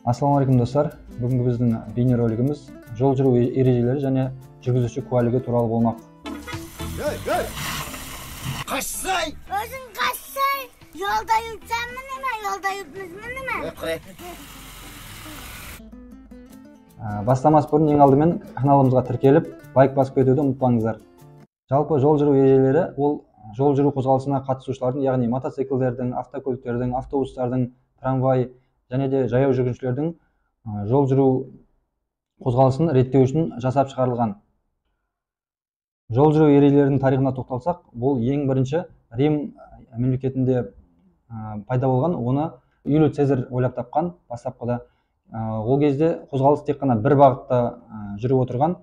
Ассалаумағалейкум достар. Бүгінгі біздің бейнеролигіміз жол жүру ережелері және жүргізуші куәлігі туралы болмақ. Қашсай! Өзің қашсай! Yolda yürütsen mi neme? Yolda yürütmez mi neme? Бастамас бұрын ең алдымен каналымызға тіркеліп, лайк басып кетуді ұмытпаңыздар. Жалпы жол жүру ережелері ол жол жүру қозғалысына қатысушылардың, яғни мотоциклдердің, автокөліктердің, автобустардың, трамвай және де жаяу жүргіншілердің жол жүру қозғалысын реттеу үшін жасап шығарылған. Жол жүру ережелерінің тарихына тоқталсақ, бұл ең бірінші Рим мемлекетінде пайда болған, оны Юлий Цезарь ойлап тапқан бастапқыда. Ол кезде қозғалыс тек қана бір бағытта жүріп отырған.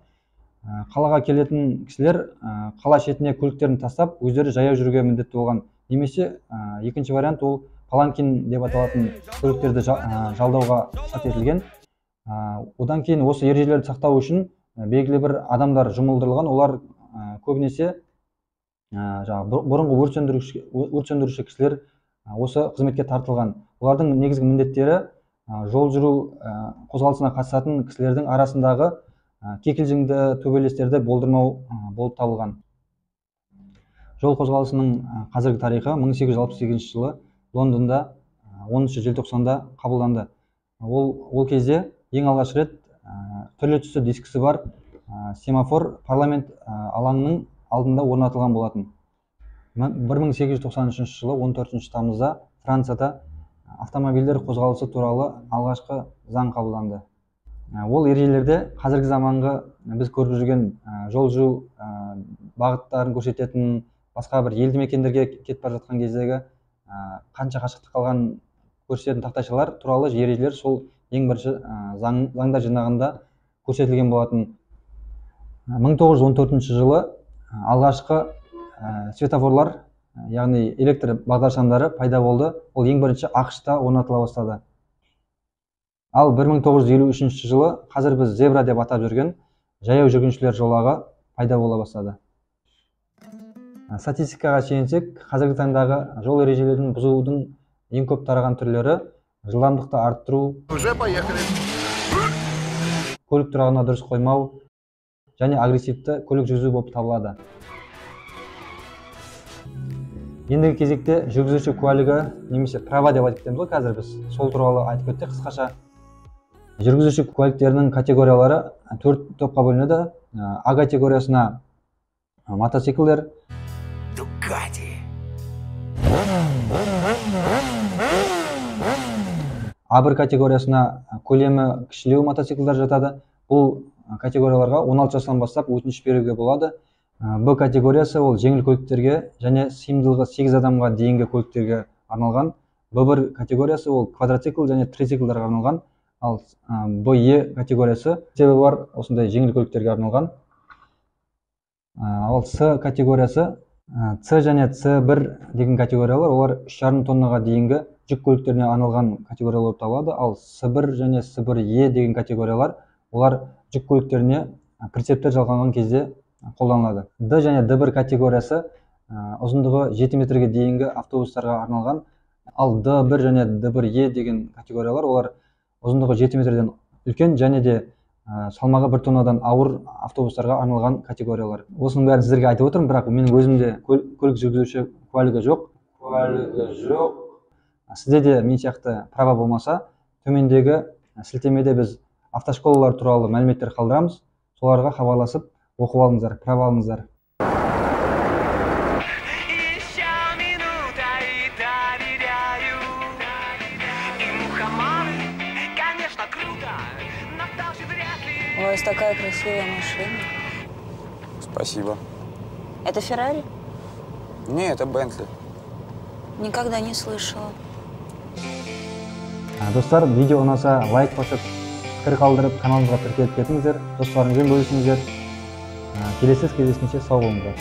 Қалаға келетін кісілер қала шетіне көліктерін тастап, өздері жаяу жүруге міндетті болған. Немесе екінші вариант ол паланкин деп аталатын көліктерді жалдауға рұқсат етілген. Одан кейін осы ережелерді сақтау үшін белгілі бір адамдар жұмылдырылған. Олар көбінесе бұрынғы өрт сөндіруші кісілер осы қызметке тартылған. Олардың негізгі міндеттері жол жүру қозғалысына қатысатын кісілердің арасындағы кикілжіңді, төбелестерді болдырмау болып табылған. Жол қозғалысының қазіргі тарихы 1868 жылы Лондонда 10 желтоқсанда қабылданды. Ол кезде ең алғаш рет түрлі түсті дискісі бар семафор парламент алаңының алдында орнатылған болатын. 1893 жылы 14 тамызда Францияда автомобильдер қозғалысы туралы алғашқы заң қабылданды. Ол ережелерде қазіргі заманғы біз көріп жүрген жол жүру бағыттарын көрсететін, басқа бір елді мекендерге кетіп бара жатқан кездегі қанша қашықтық қалған көрсететін тақтайшалар туралы ережелер сол ең бірінші заңда жинағында көрсетілген болатын. 1914 жылы алғашқы светофорлар, яғни электр бағдаршамдары пайда болды. Ол ең бірінші ақш-та орнатыла бастады. Ал 1953 жылы қазір біз зебра деп атап жүрген жаяу жүргіншілер жолағы пайда бола бастады. Статистикаға сүйенсек, қазіргі таңдағы жол ережелерін бұзудың ең көп тараған түрлері жылдамдықты арттыру, көлік тұрағына дұрыс қоймау және агрессивті көлік жүргізу болып табылады. Ендігі кезекте жүргізуші куәлігі немесе права деп айтып кетеміз ғой қазір біз. Сол туралы айтып өттік қысқаша. Жүргізуші куәліктерінің категориялары 4 топқа бөлінеді. А категориясына мотоциклдер, А1 категориясына көлемі кішілеу мотоциклдар жатады. Бұл категорияларға 16 жастан бастап өтініш беруге болады. Б категориясы ол жеңіл көліктерге және сыйымдылығы 8 адамға дейінгі көліктерге арналған. Б1 категориясы ол квадроцикл және трициклдарға арналған. Ал Б категориясы себебі бар осындай жеңіл көліктерге арналған. Ал С категориясы С және С1 деген категориялар, олар 3,5 тоннаға дейінгі жүк көліктеріне арналған категориялар болып табылады. Ал С1 және С1Е деген категориялар, олар жүк көліктеріне прицептер жалғанған кезде қолданылады. Д және Д1 категориясы ұзындығы 7 метрге дейінгі автобустарға арналған. Ал Д1 және Д1Е деген категориялар, олар ұзындығы 7 метрден үлкен және де салмағы 1 тоннадан ауыр автобустарға арналған категориялар. Осының бәрін сіздерге айтып отырмын, бірақ менің өзімде көлік жүргізуші куәлігі жоқ. Сізде де мен сияқты права болмаса, төмендегі сілтемеде біз автошколалар туралы мәліметтер қалдырамыз. Соларға хабарласып оқып алыңыздар, права алыңыздар. У вас такая красивая машина. Спасибо. Это Феррари? Не, это Бентли. Никогда не слышала. Достар, видео ұнаса лайк басып, пікір қалдырып, каналымызға тіркеліп кетіңіздер. Достарыңызбен бөлісіңіздер. Келесі кездескенше сау болыңыздар.